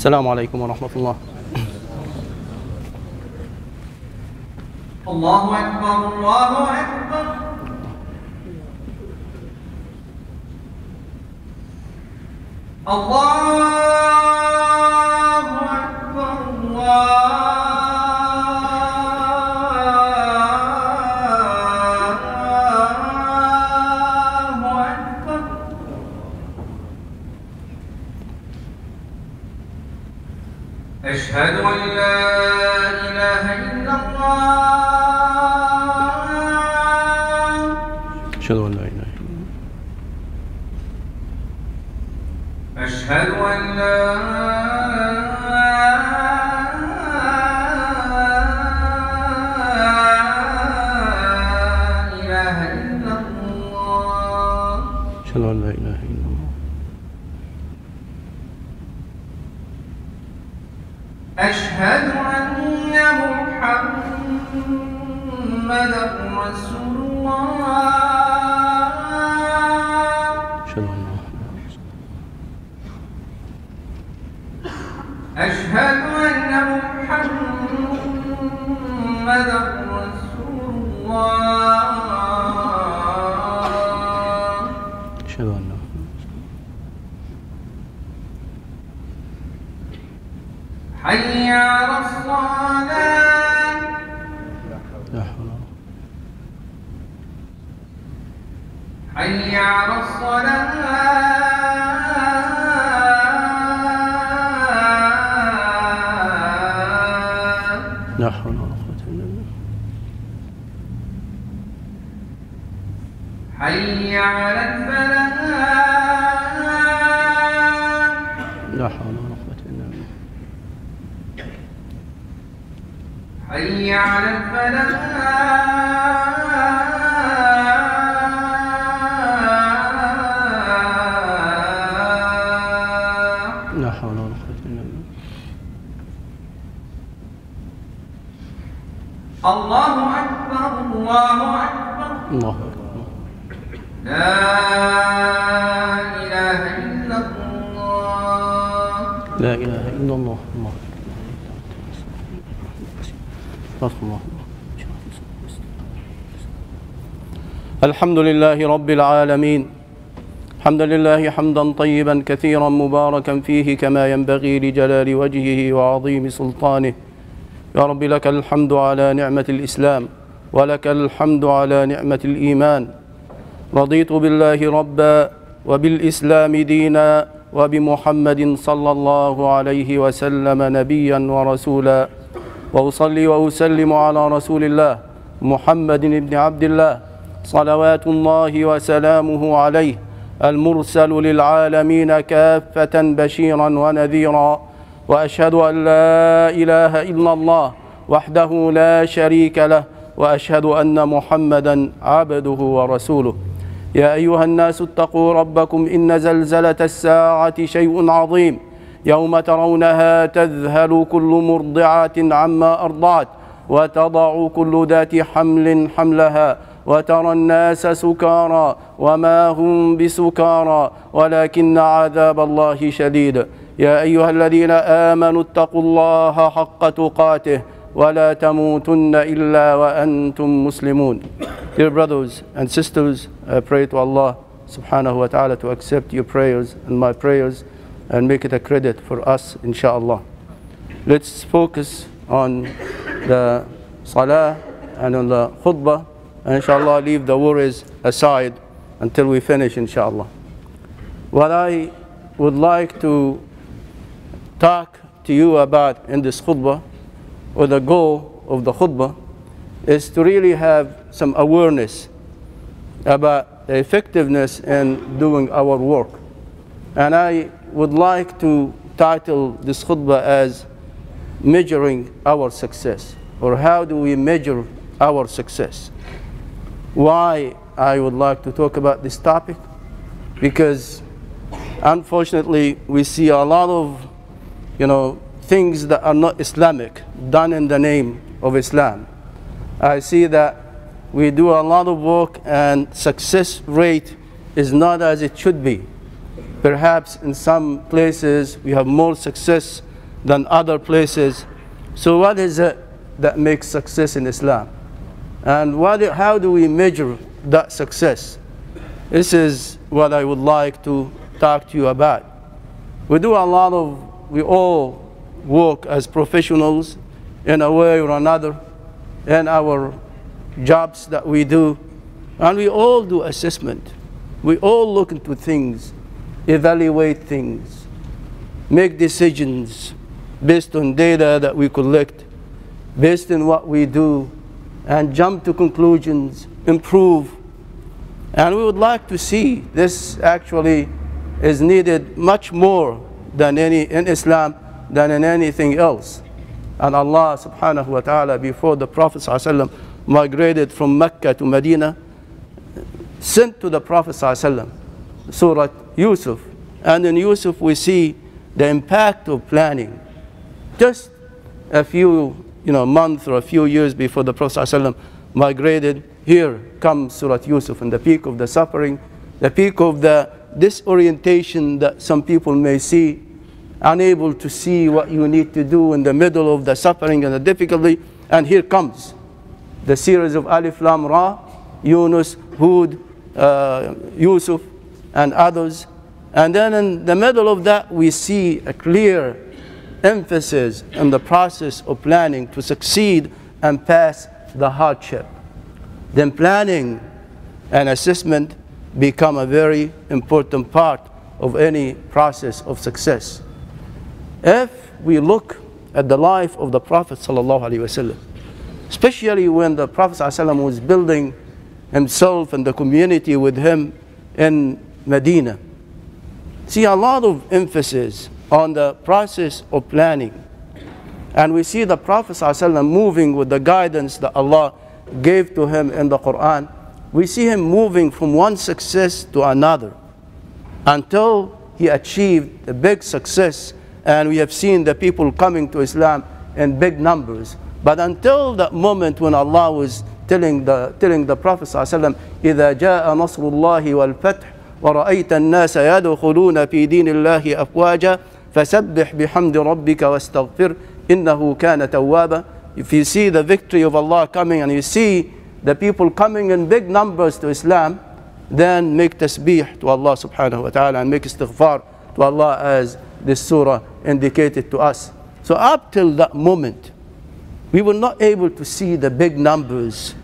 السلام عليكم ورحمة الله. الله أكبر الله أكبر. الله أكبر الله أكبر. أشهد أن لا إله إلا الله. أشهد أن لا إله إلا الله. أشهد أن لا إله إلا الله. أشهد أن لا إله إلا الله. أشهد أن محمدا رسول الله. أشهد أن أشهد أن محمدا رسول الله. أشهد أن حي على الصلاة. لا حول ولا حي على الصلاة. لا حول ولا قوة إلا بالله. حي على الفلاح. لا حول ولا قوة إلا بالله. حي على الفلاح. لا حول ولا قوة إلا بالله. الله أكبر الله أكبر. الله أكبر. لا إله إلا الله. لا إله إلا الله. الله أكبر. الحمد لله رب العالمين، الحمد لله حمدا طيبا كثيرا مباركا فيه كما ينبغي لجلال وجهه وعظيم سلطانه. يا رب لك الحمد على نعمة الإسلام، ولك الحمد على نعمة الإيمان. رضيت بالله ربا وبالإسلام دينا وبمحمد صلى الله عليه وسلم نبيا ورسولا. وأصلي وأسلم على رسول الله محمد بن عبد الله صلوات الله وسلامه عليه، المرسل للعالمين كافة بشيرا ونذيرا. وأشهد أن لا إله إلا الله وحده لا شريك له، وأشهد أن محمدا عبده ورسوله. يا أيها الناس اتقوا ربكم إن زلزلة الساعة شيء عظيم، يوم ترونها تذهل كل مرضعة عما أرضعت، وتضع كل ذات حمل حملها، وترى الناس سكارى وما هم بسكارى ولكن عذاب الله شديد. يا أيها الذين آمنوا اتقوا الله حق تقاته ولا تموتن إلا وأنتم مسلمون. Dear brothers and sisters, I pray to Allah subhanahu wa ta'ala to accept your prayers and my prayers and make it a credit for us, inshallah. Let's focus on the salah and on the khutbah, and inshallah leave the worries aside until we finish, inshallah. What I would like to talk to you about in this khutbah, or the goal of the khutbah, is to really have some awareness about the effectiveness in doing our work. And I would like to title this khutbah as measuring our success, or how do we measure our success. Why I would like to talk about this topic? Because unfortunately we see a lot of things that are not Islamic done in the name of Islam. I see that we do a lot of work and success rate is not as it should be. Perhaps in some places we have more success than other places. So what is it that makes success in Islam? And how do we measure that success? This is what I would like to talk to you about. We all work as professionals in a way or another in our jobs that we do, and we all do assessment. We all look into things, evaluate things, make decisions based on data that we collect, based on what we do, and jump to conclusions, improve. And we would like to see this actually is needed much more than in Islam than in anything else. And Allah subhanahu wa ta'ala, before the Prophet ﷺ migrated from Mecca to Medina, sent to the Prophet ﷺ Surah Yusuf. And in Yusuf we see the impact of planning. Just a few months or a few years before the Prophet ﷺ migrated, here comes Surah Yusuf, in the peak of the suffering, the peak of the disorientation that some people may see, unable to see what you need to do in the middle of the suffering and the difficulty. And here comes the series of Alif Lam Ra, Yunus, Hud, Yusuf, and others. And then in the middle of that we see a clear emphasis in the process of planning to succeed and pass the hardship. Then planning and assessment become a very important part of any process of success. If we look at the life of the Prophet ﷺ, especially when the Prophet ﷺ was building himself and the community with him in Medina, see a lot of emphasis on the process of planning. And we see the Prophet ﷺ moving with the guidance that Allah gave to him in the Quran. We see him moving from one success to another until he achieved a big success. And we have seen the people coming to Islam in big numbers. But until that moment when Allah was telling the Prophet ﷺ, إِذَا جَاءَ نَصْرُ اللَّهِ وَالْفَتْحِ وَرَأَيْتَ النَّاسَ يَدْخُلُونَ فِي دِينِ اللَّهِ أَفْوَاجًا فَسَبِّحْ بِحَمْدِ رَبِّكَ وَاسْتَغْفِرْ إِنَّهُ كَانَ تَوَّابًا. If you see the victory of Allah coming and you see the people coming in big numbers to Islam, then make tasbih to Allah subhanahu wa ta'ala and make istighfar to Allah, as this surah indicated to us. So up till that moment, we were not able to see the big numbers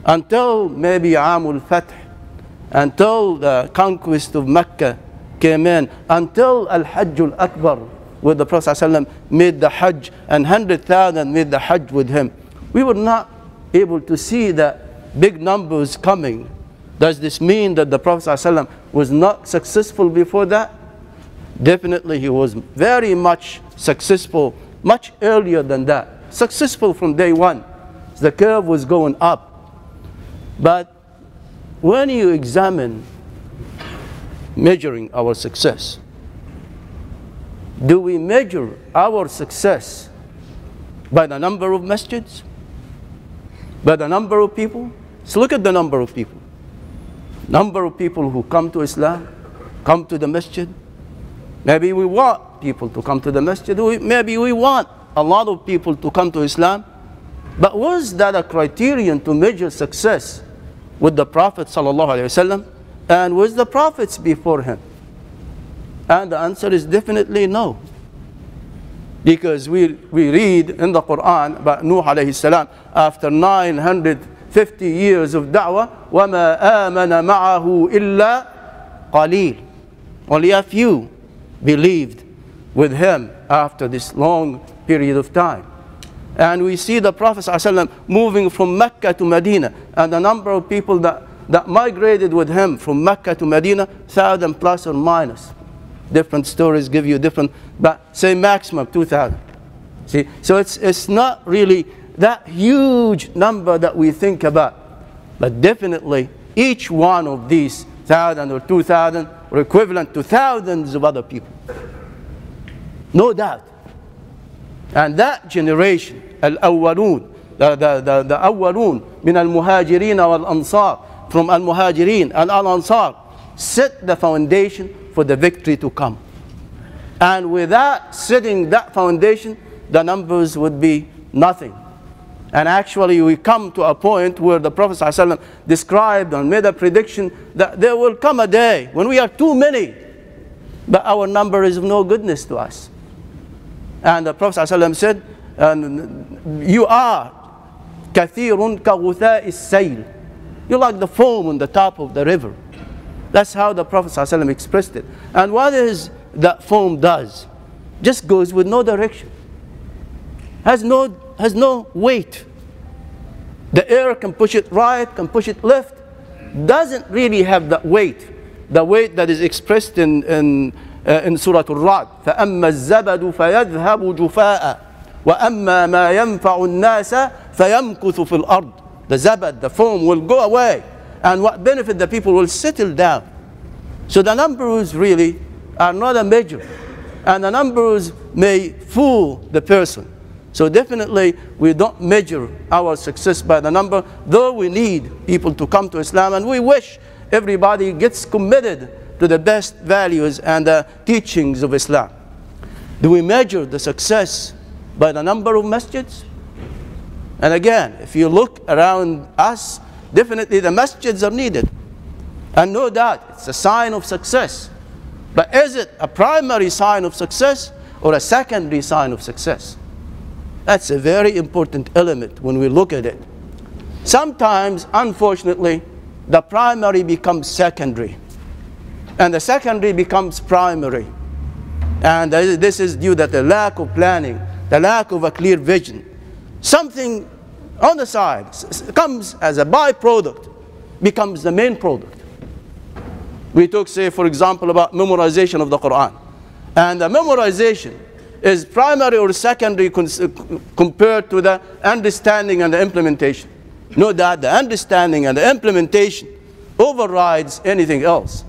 until maybe Amul Fath, until the conquest of Mecca came in, until Al-Hajj al-Akbar, where the Prophet ﷺ made the Hajj and 100,000 made the Hajj with him. We were not able to see that big numbers coming. Does this mean that the Prophet ﷺ was not successful before that? Definitely he was very much successful, much earlier than that. Successful from day one. The curve was going up. But when you examine measuring our success, do we measure our success by the number of masjids? By the number of people? So look at the number of people. Number of people who come to Islam, come to the masjid. Maybe we want people to come to the masjid. Maybe we want a lot of people to come to Islam. But was that a criterion to measure success with the Prophet ﷺ and with the prophets before him? And the answer is definitely no. Because we read in the Quran about Nuh alayhi salam, after 950 years of da'wah, وَمَا آمَنَ مَعَهُ إِلَّا قَلِيلٌ. Only a few believed with him after this long period of time. And we see the Prophet ﷺ moving from Mecca to Medina, and the number of people that migrated with him from Mecca to Medina, 1,000 plus or minus. Different stories give you different, but say maximum 2,000. See, so it's not really that huge number that we think about, but definitely each one of these 1,000 or 2,000 were equivalent to thousands of other people. No doubt. And that generation, al-awwalun, the awwalun min al-muhajirin wal-ansar, from al-muhajirin and al-ansar, set the foundation for the victory to come. And without setting that foundation, the numbers would be nothing. And actually, we come to a point where the Prophet ﷺ described and made a prediction that there will come a day when we are too many, but our number is of no goodness to us. And the Prophet ﷺ said, you are kathirun kaghutha'i as-sayl. You're like the foam on the top of the river. That's how the Prophet ﷺ expressed it. And what is that foam does? Just goes with no direction. Has no weight. The air can push it right, can push it left. Doesn't really have that weight. The weight that is expressed in Surah Al-Ra'd. فَأَمَّا الزَّبَدُ فَيَذْهَبُ جُفَاءً وَأَمَّا مَا يَنْفَعُ النَّاسَ فَيَمْكُثُ فِي الْأَرْضِ. The zabad, the foam, will go away. And what benefit the people will settle down. So the numbers really are not a measure. And the numbers may fool the person. So definitely we don't measure our success by the number, though we need people to come to Islam, and we wish everybody gets committed to the best values and the teachings of Islam. Do we measure the success by the number of masjids? And again, if you look around us, definitely the masjids are needed. And no doubt, it's a sign of success. But is it a primary sign of success or a secondary sign of success? That's a very important element when we look at it. Sometimes, unfortunately, the primary becomes secondary. And the secondary becomes primary. And this is due to the lack of planning, the lack of a clear vision. Something on the side comes as a byproduct, becomes the main product. We talk, say, for example, about memorization of the Quran. And the memorization is primary or secondary compared to the understanding and the implementation. No doubt the understanding and the implementation overrides anything else.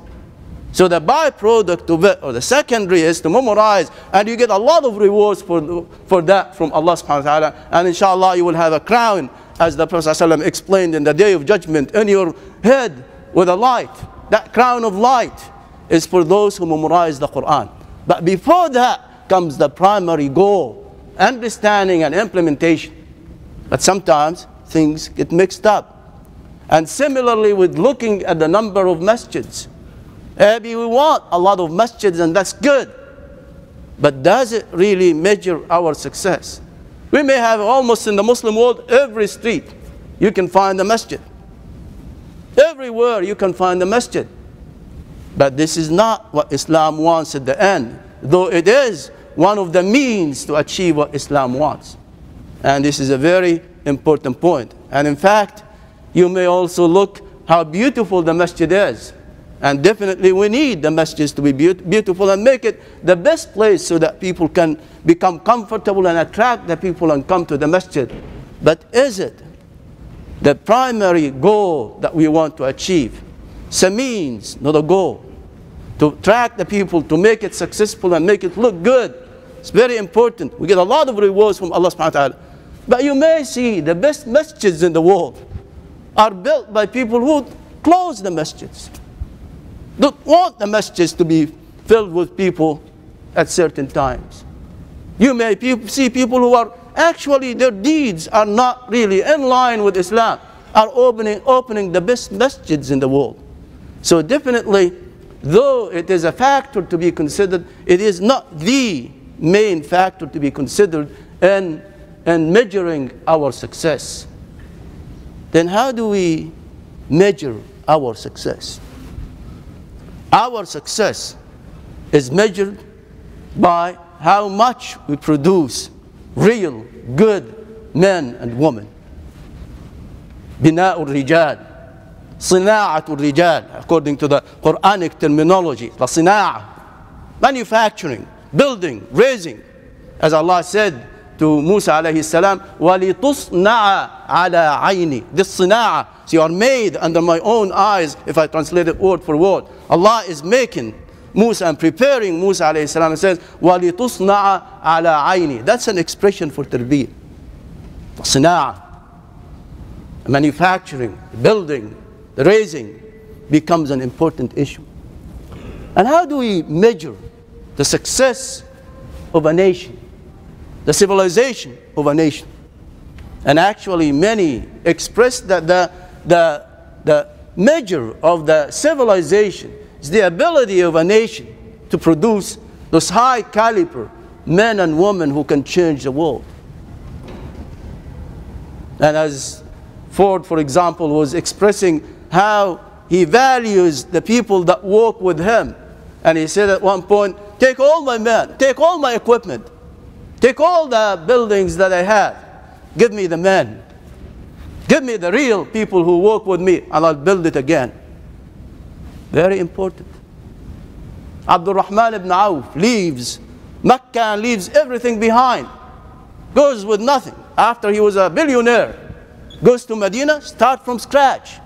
So the byproduct of it, or the secondary, is to memorize, and you get a lot of rewards for that from Allah subhanahu wa ta'ala. And inshallah you will have a crown, as the Prophet ﷺ explained, in the day of judgment, in your head with a light. That crown of light is for those who memorize the Quran. But before that comes the primary goal, understanding and implementation. But sometimes things get mixed up. And similarly with looking at the number of masjids. Maybe we want a lot of masjids, and that's good. But does it really measure our success? We may have almost in the Muslim world, every street you can find a masjid. Everywhere you can find a masjid. But this is not what Islam wants at the end, though it is one of the means to achieve what Islam wants. And this is a very important point. And in fact, you may also look how beautiful the masjid is. And definitely we need the masjids to be beautiful and make it the best place so that people can become comfortable and attract the people and come to the masjid. But is it the primary goal that we want to achieve? It's a means, not a goal. To attract the people, to make it successful and make it look good. It's very important. We get a lot of rewards from Allah subhanahu wa ta'ala. But you may see the best masjids in the world are built by people who close the masjids. Don't want the masjids to be filled with people at certain times. You may see people who are actually, their deeds are not really in line with Islam, are opening the best masjids in the world. So definitely, though it is a factor to be considered, it is not the main factor to be considered in measuring our success. Then how do we measure our success? Our success is measured by how much we produce real, good men and women. Bina'ul rijal, sina'atul rijal, according to the Quranic terminology, the sina'a, manufacturing, building, raising. As Allah said to Musa alayhi salam, وَلِتُصْنَعَ عَلَىٰ عَيْنِي. This sina'a, so you are made under my own eyes, if I translate it word for word. Allah is making Musa and preparing Musa alayhi salam, and says, وَلِتُصْنَعَ عَلَىٰ عَيْنِي. That's an expression for tarbiyah. Sina'a, manufacturing, building, the raising becomes an important issue. And how do we measure the success of a nation, the civilization of a nation. And actually many express that the measure of the civilization is the ability of a nation to produce those high caliber men and women who can change the world. And as Ford, for example, was expressing how he values the people that work with him. And he said at one point, take all my men, take all my equipment, take all the buildings that I have, give me the men. Give me the real people who work with me, and I'll build it again. Very important. Abdul Rahman ibn Auf leaves Mecca and leaves everything behind. Goes with nothing. After he was a billionaire, goes to Medina, start from scratch.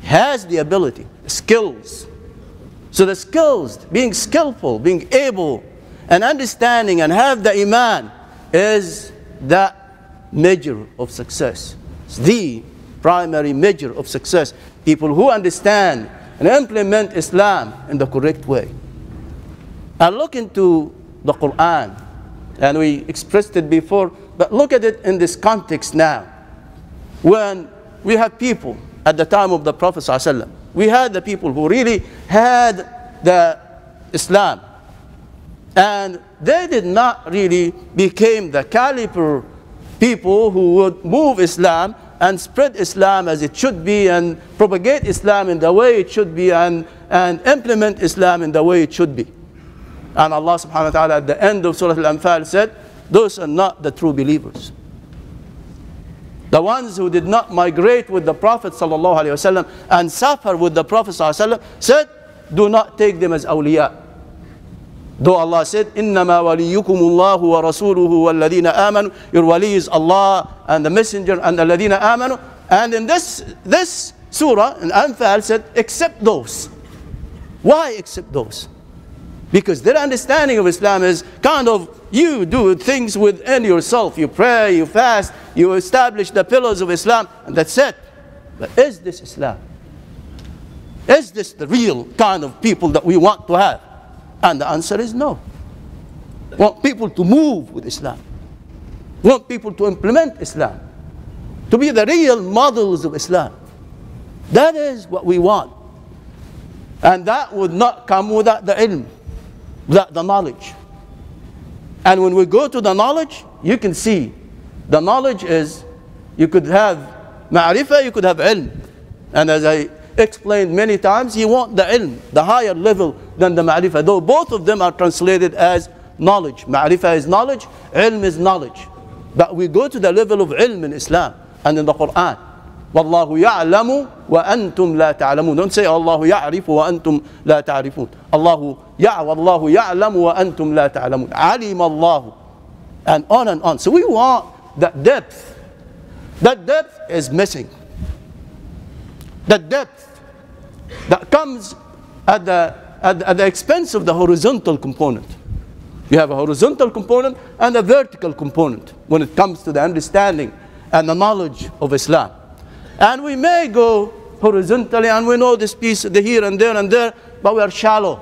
He has the ability, the skills. So the skills, being skillful, being able, and understanding, and have the iman, is that measure of success. It's the primary measure of success. People who understand and implement Islam in the correct way. And look into the Quran, and we expressed it before, but look at it in this context now. When we have people at the time of the Prophet ﷺ, we had the people who really had the Islam, and they did not really become the caliber people who would move Islam and spread Islam as it should be, and propagate Islam in the way it should be, and implement Islam in the way it should be. And Allah subhanahu wa ta'ala at the end of Surah Al-Anfal said, those are not the true believers. The ones who did not migrate with the Prophet sallallahu alaihi wasallam and suffer with the Prophet sallallahu alaihi wasallam said, do not take them as awliya. Though Allah said, إِنَّمَا وَلِيُّكُمُ اللَّهُ وَرَسُولُهُ وَالَّذِينَ آمَنُوا, your wali is Allah and the messenger and الَّذِينَ آمَنُوا. And in this surah, in Anfal said, except those. Why except those? Because their understanding of Islam is kind of, you do things within yourself. You pray, you fast, you establish the pillars of Islam, and that's it. But is this Islam? Is this the real kind of people that we want to have? And the answer is no. We want people to move with Islam. We want people to implement Islam. To be the real models of Islam. That is what we want. And that would not come without the ilm, without the knowledge. And when we go to the knowledge, you can see the knowledge is, you could have ma'rifah, you could have ilm. And as I explained many times, you want the ilm, the higher level than the ma'rifah. Though both of them are translated as knowledge. Ma'rifah is knowledge, ilm is knowledge. But we go to the level of ilm in Islam and in the Quran. وَاللَّهُ يَعْلَمُ وَأَنْتُمْ لَا تَعْلَمُونَ. Don't say Allah يَعْرِفُ وَأَنْتُمْ لَا تَعْرِفُونَ. وَاللَّهُ يَعْلَمُ وَأَنْتُمْ لَا تَعْلَمُونَ. عَلِمَ اللَّهُ. And on and on. So we want that depth. That depth is missing. That depth that comes at the expense of the horizontal component. You have a horizontal component and a vertical component when it comes to the understanding and the knowledge of Islam. And we may go horizontally, and we know this piece, the here and there, but we are shallow.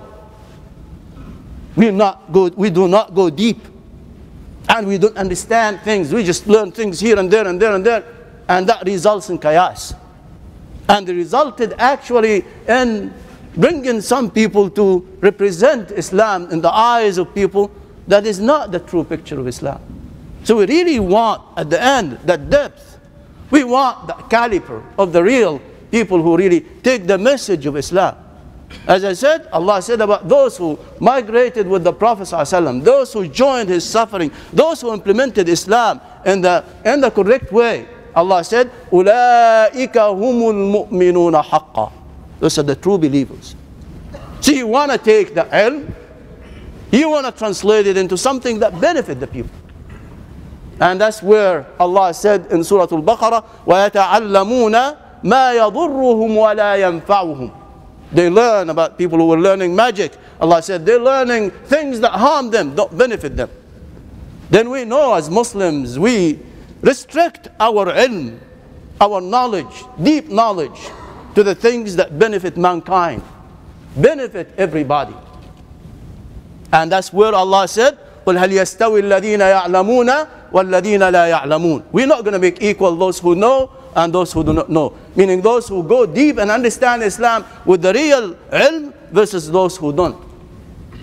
We do not go deep. And we don't understand things. We just learn things here and there, and that results in chaos. And it resulted actually in bringing some people to represent Islam in the eyes of people that is not the true picture of Islam. So we really want, at the end, that depth. We want the caliber of the real people who really take the message of Islam. As I said, Allah said about those who migrated with the Prophet ﷺ, those who joined his suffering, those who implemented Islam in the correct way. Allah said, أُولَٰئِكَ هُمُ الْمُؤْمِنُونَ حَقًّا. Those are the true believers. So you want to take the ilm, you want to translate it into something that benefits the people. And that's where Allah said in Surah Al-Baqarah, وَيَتَعَلَّمُونَ مَا يَضُرُّهُمْ وَلَا يَنْفَعُهُم. They learn about people who were learning magic. Allah said they're learning things that harm them, don't benefit them. Then we know as Muslims, we restrict our ilm, our knowledge, deep knowledge, to the things that benefit mankind, benefit everybody. And that's where Allah said, قُلْ هَلْ يَسْتَوِي الَّذِينَ يَعْلَمُونَ وَالَّذِينَ لَا يَعْلَمُونَ. We're not going to make equal those who know and those who do not know. Meaning those who go deep and understand Islam with the real ilm versus those who don't.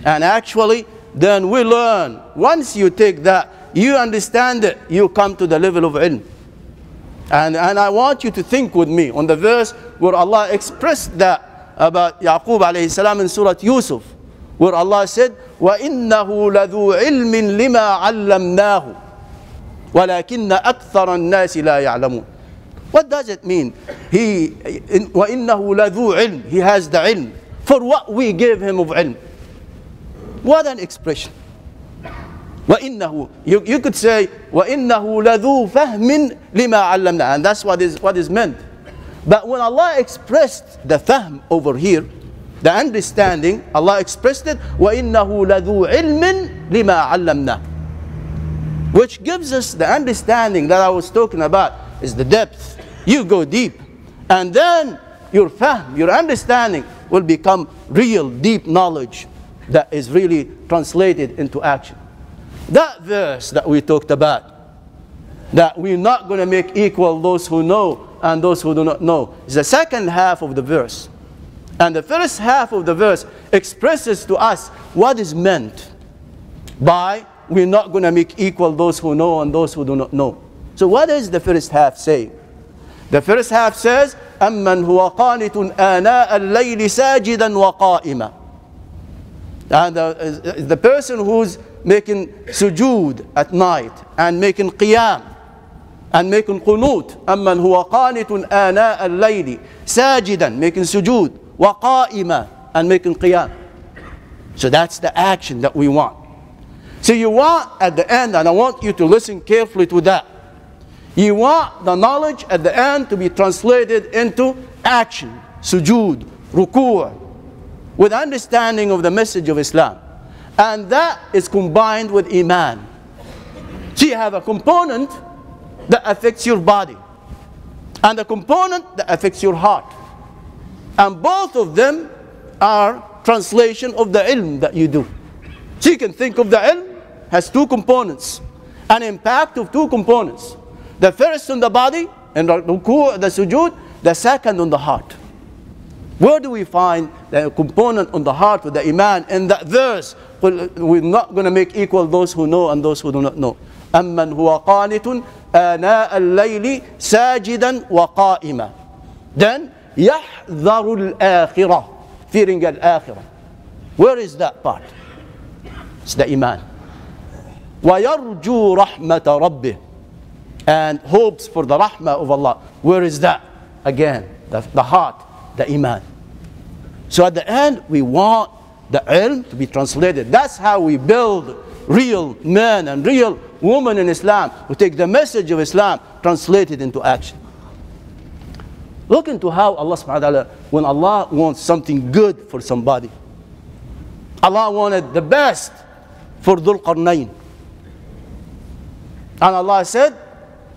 And actually, then we learn. Once you take that, you understand it, you come to the level of ilm. And I want you to think with me on the verse where Allah expressed that about Yaqub alayhi salam in Surah Yusuf, where Allah said, وَإِنَّهُ لَذُو عِلْمٍ لِمَا عَلَّمْنَاهُ وَلَكِنَّ أَكْثَرَ النَّاسِ لَا يَعْلَمُونَ. What does it mean? وَإِنَّهُ لَذُو عِلْمٍ. He has the ilm for what we gave him of ilm. What an expression. وَإِنَّهُ. You could say, وَإِنَّهُ لَذُو فَهْمٍ لِمَا عَلَّمْنَا. And that's what is meant. But when Allah expressed the fahm over here, the understanding, Allah expressed it, وَإِنَّهُ لَذُو عِلْمٍ لِمَا عَلَّمْنَا. Which gives us the understanding that I was talking about, is the depth. You go deep. And then your fahm, your understanding will become real, deep knowledge that is really translated into action. That verse that we talked about, that we're not going to make equal those who know and those who do not know, is the second half of the verse. And the first half of the verse expresses to us what is meant by we're not going to make equal those who know and those who do not know. So what is the first half saying? The first half says, أَمَّنْ هُوَ قَانِتٌ آنَاءَ اللَّيْلِ سَاجِدًا وَقَائِمًا. And the person who's making sujood at night and making qiyam and making qunut. أَمَّنْ هُوَ قَانِتٌ آنَاءَ اللَّيْلِ سَاجِدًا, making sujood, وَقَائِمًا, and making qiyam. So that's the action that we want. So you want at the end, and I want you to listen carefully to that, you want the knowledge at the end to be translated into action, sujood, ruku', with understanding of the message of Islam. And that is combined with iman. So you have a component that affects your body and a component that affects your heart. And both of them are translation of the ilm that you do. So you can think of the ilm has two components, an impact of two components. The first on the body, and the ruku', the sujood, the second on the heart. Where do we find the component on the heart with the iman in that verse? We're not going to make equal those who know and those who do not know. أَمَّنْ هُوَ قَانِتٌ آنَاءَ اللَّيْلِ سَاجِدًا وَقَائِمًا. Then يَحْذَرُ الْآخِرَةِ, fearing al-akhirah. Where is that part? It's the iman. وَيَرْجُو رَحْمَةَ رَبِّهِ, and hopes for the rahmah of Allah. Where is that? Again, the heart, the iman. So at the end, we want the ilm to be translated. That's how we build real men and real women in Islam, who take the message of Islam, translate it into action. Look into how Allah subhanahu wa ta'ala, when Allah wants something good for somebody, Allah wanted the best for Dhul Qarnayn. And Allah said,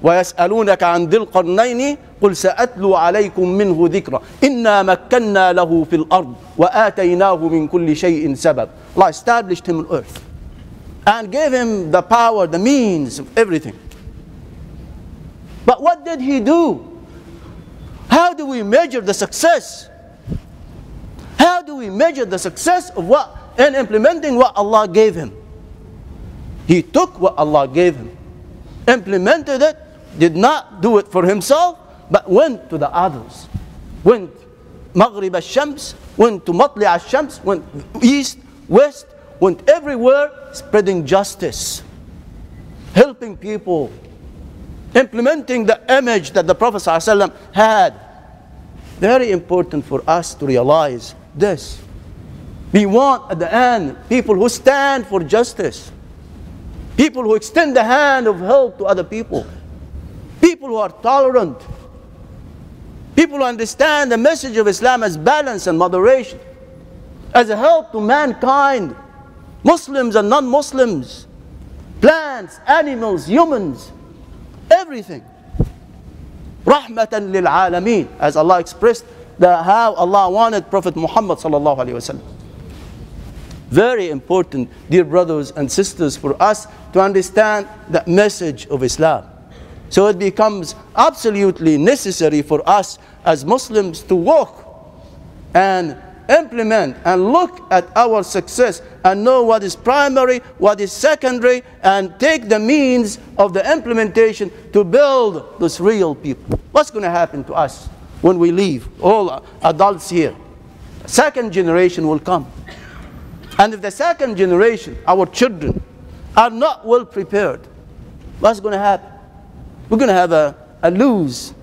وَيَسْأَلُونَكَ عَنْ ذِي الْقَرْنَيْنِ قُلْ سَأَتْلُو عَلَيْكُمْ مِنْهُ ذِكْرًا إِنَّا مَكَّنَّا لَهُ فِي الْأَرْضِ وَآتَيْنَاهُ مِنْ كُلِّ شَيْءٍ سَبَبٍ. Allah established him on earth and gave him the power, the means of everything. But what did he do? How do we measure the success? How do we measure the success of what in implementing what Allah gave him? He took what Allah gave him, implemented it, did not do it for himself, but went to the others. Went Maghrib al-Shams, went to Matli al-Shams, went east, west, went everywhere spreading justice, helping people, implementing the image that the Prophet ﷺ had. Very important for us to realize this. We want at the end people who stand for justice, people who extend the hand of help to other people, people who are tolerant, people who understand the message of Islam as balance and moderation, as a help to mankind, Muslims and non-Muslims, plants, animals, humans, everything. Rahmatan lil alameen, as Allah expressed how Allah wanted Prophet Muhammad sallallahu alaihi wasallam. Very important, dear brothers and sisters, for us to understand the message of Islam. So it becomes absolutely necessary for us as Muslims to walk and implement and look at our success and know what is primary, what is secondary, and take the means of the implementation to build this real people. What's going to happen to us when we leave, all adults here? Second generation will come. And if the second generation, our children, are not well prepared, what's going to happen? We're going to have a loose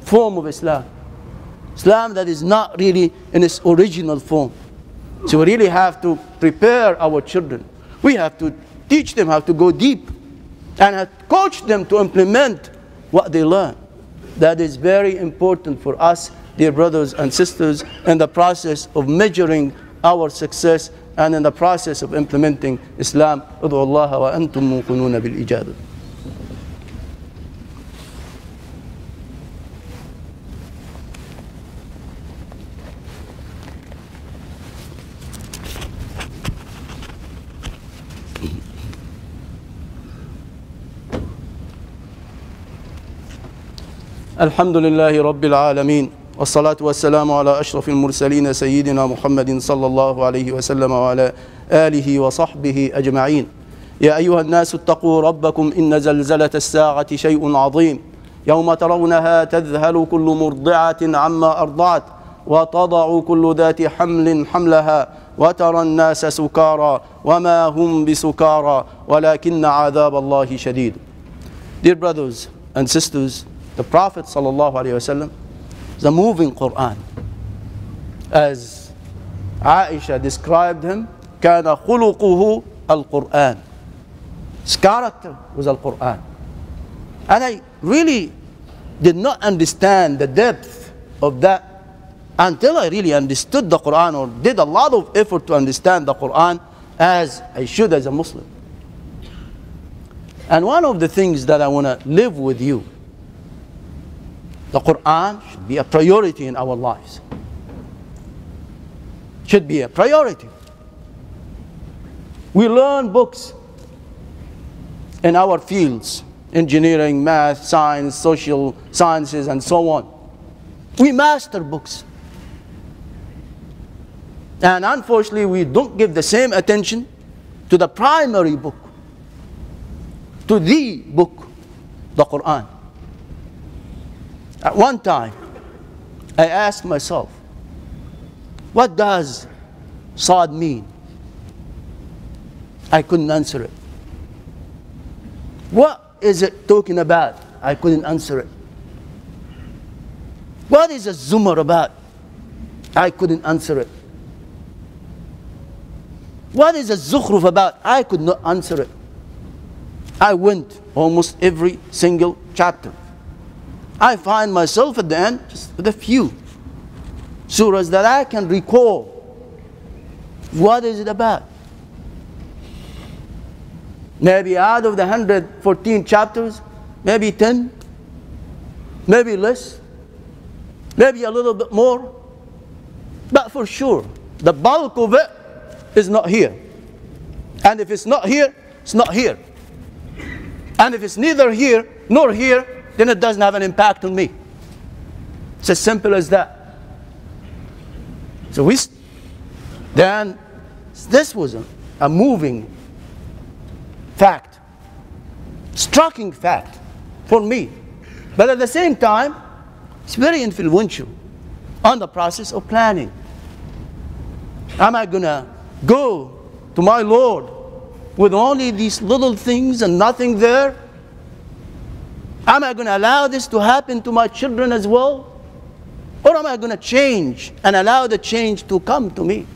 form of Islam. Islam that is not really in its original form. So we really have to prepare our children. We have to teach them how to go deep and coach them to implement what they learn. That is very important for us, dear brothers and sisters, in the process of measuring our success and in the process of implementing Islam. ادعوا الله وأنتم موقنون بالإجابة. الحمد لله رب العالمين والصلاة والسلام على أشرف المرسلين سيدنا محمد صلى الله عليه وسلم وعلى آله وصحبه أجمعين. يا أيها الناس اتقوا ربكم إن زلزلة الساعة شيء عظيم يوم ترونها تذهل كل مرضعة عما أرضعت وتضع كل ذات حمل حملها وترى الناس سكارى وما هم بسكارى ولكن عذاب الله شديد. Dear brothers and sisters, the Prophet ﷺ is a moving Quran. As Aisha described him, كان خلقه القرآن. His character was Al-Quran. And I really did not understand the depth of that until I really understood the Quran, or did a lot of effort to understand the Quran as I should as a Muslim. And one of the things that I want to live with you, the Quran should be a priority in our lives. Should be a priority. We learn books in our fields, engineering, math, science, social sciences, and so on. We master books. And unfortunately, we don't give the same attention to the primary book, to the book, the Quran. At one time, I asked myself, what does Sad mean? I couldn't answer it. What is it talking about? I couldn't answer it. What is a Zumar about? I couldn't answer it. What is a Zukhruf about? I could not answer it. I went almost every single chapter. I find myself at the end just with a few surahs that I can recall. What is it about? Maybe out of the 114 chapters, maybe 10, maybe less, maybe a little bit more. But for sure, the bulk of it is not here. And if it's not here, it's not here. And if it's neither here nor here, then it doesn't have an impact on me. It's as simple as that. So then this was a moving fact, striking fact for me. But at the same time, it's very influential on the process of planning. Am I going to go to my Lord with only these little things and nothing there? Am I going to allow this to happen to my children as well? Or am I going to change and allow the change to come to me?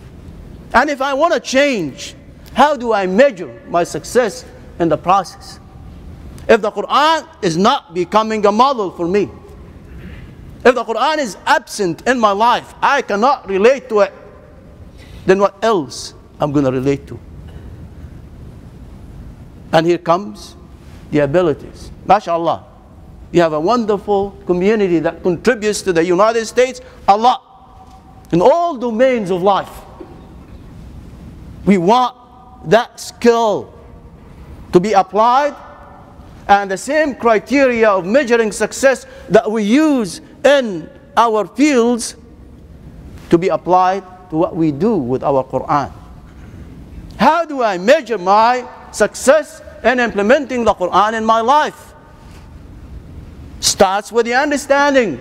And if I want to change, how do I measure my success in the process? If the Quran is not becoming a model for me, if the Quran is absent in my life, I cannot relate to it, then what else I'm going to relate to? And here comes the abilities. MashaAllah. You have a wonderful community that contributes to the United States a lot in all domains of life. We want that skill to be applied, and the same criteria of measuring success that we use in our fields to be applied to what we do with our Quran. How do I measure my success in implementing the Quran in my life? Starts with the understanding,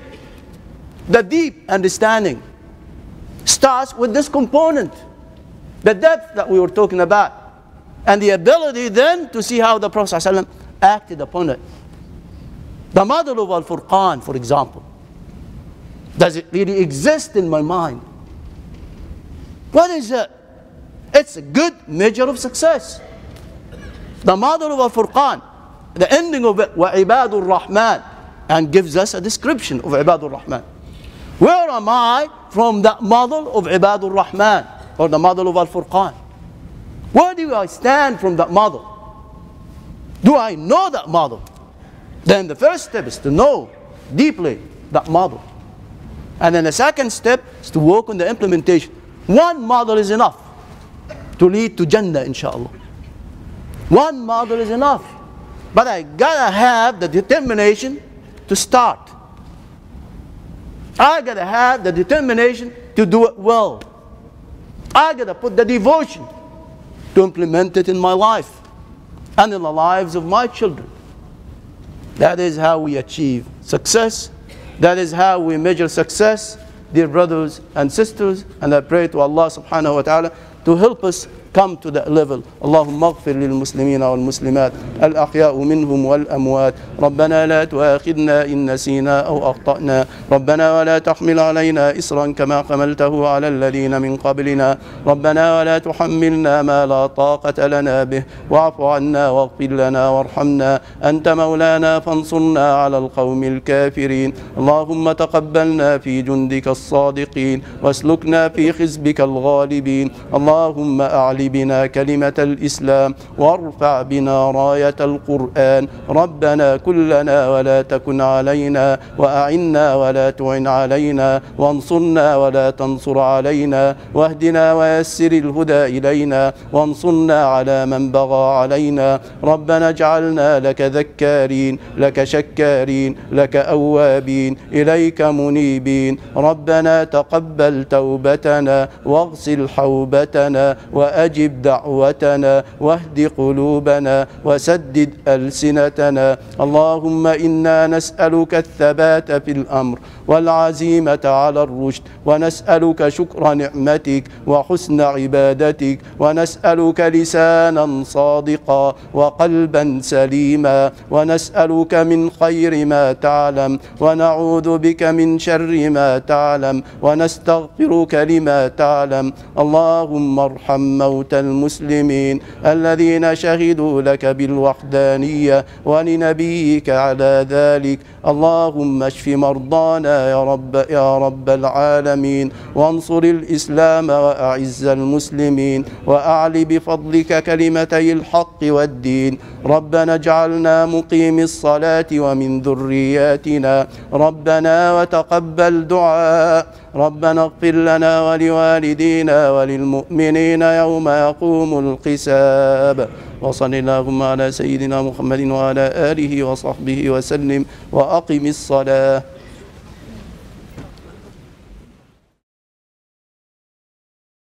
the deep understanding. Starts with this component, the depth that we were talking about, and the ability then to see how the Prophet ﷺ acted upon it. The model of Al-Furqan, for example. Does it really exist in my mind? What is it? It's a good measure of success. The model of Al-Furqan, the ending of it, وَعِبَادُ الرَّحْمَنِ, and gives us a description of عِبَادُ الرَّحْمَنِ. Where am I from that model of عِبَادُ الرَّحْمَنِ, or the model of Al-Furqan? Where do I stand from that model? Do I know that model? Then the first step is to know deeply that model. And then the second step is to work on the implementation. One model is enough to lead to Jannah, inshallah. One model is enough. But I gotta have the determination to start. I gotta have the determination to do it well. I gotta put the devotion to implement it in my life and in the lives of my children. That is how we achieve success. That is how we measure success, dear brothers and sisters. And I pray to Allah subhanahu wa ta'ala to help us come to that level. اللهم اغفر للمسلمين والمسلمات الأحياء منهم والأموات. ربنا لا تؤاخذنا إن نسينا أو أخطأنا. ربنا ولا تحمل علينا إصرا كما حملته على الذين من قبلنا. ربنا ولا تحملنا ما لا طاقة لنا به. واعف عنا واغفر لنا وارحمنا. أنت مولانا فانصرنا على القوم الكافرين. اللهم تقبلنا في جندك الصادقين واسلكنا في حزبك الغالبين. اللهم أعلي بنا كلمة الإسلام وارفع بنا راية القرآن. ربنا كلنا ولا تكن علينا وأعنا ولا تعن علينا وانصرنا ولا تنصر علينا واهدنا ويسر الهدى إلينا وانصرنا على من بغى علينا. ربنا اجعلنا لك ذكارين لك شكارين لك أوابين إليك منيبين. ربنا تقبل توبتنا واغسل حوبتنا وأجب دعوتنا واهد قلوبنا وسدد ألسنتنا. اللهم إنا نسألك الثبات في الأمر والعزيمة على الرشد ونسألك شكر نعمتك وحسن عبادتك ونسألك لسانا صادقا وقلبا سليما ونسألك من خير ما تعلم ونعوذ بك من شر ما تعلم ونستغفرك لما تعلم. اللهم ارحم موتى المسلمين الذين شهدوا لك بالوحدانية ولنبيك على ذلك. اللهم اشف مرضانا يا رب العالمين وانصر الإسلام وأعز المسلمين وأعل بفضلك كلمتي الحق والدين. ربنا اجعلنا مقيم الصلاة ومن ذرياتنا. ربنا وتقبل دعاء. ربنا اغفر لنا ولوالدينا وللمؤمنين يوم يقوم الحساب. وصل اللهم على سيدنا محمد وعلى آله وصحبه وسلم وأقم الصلاة.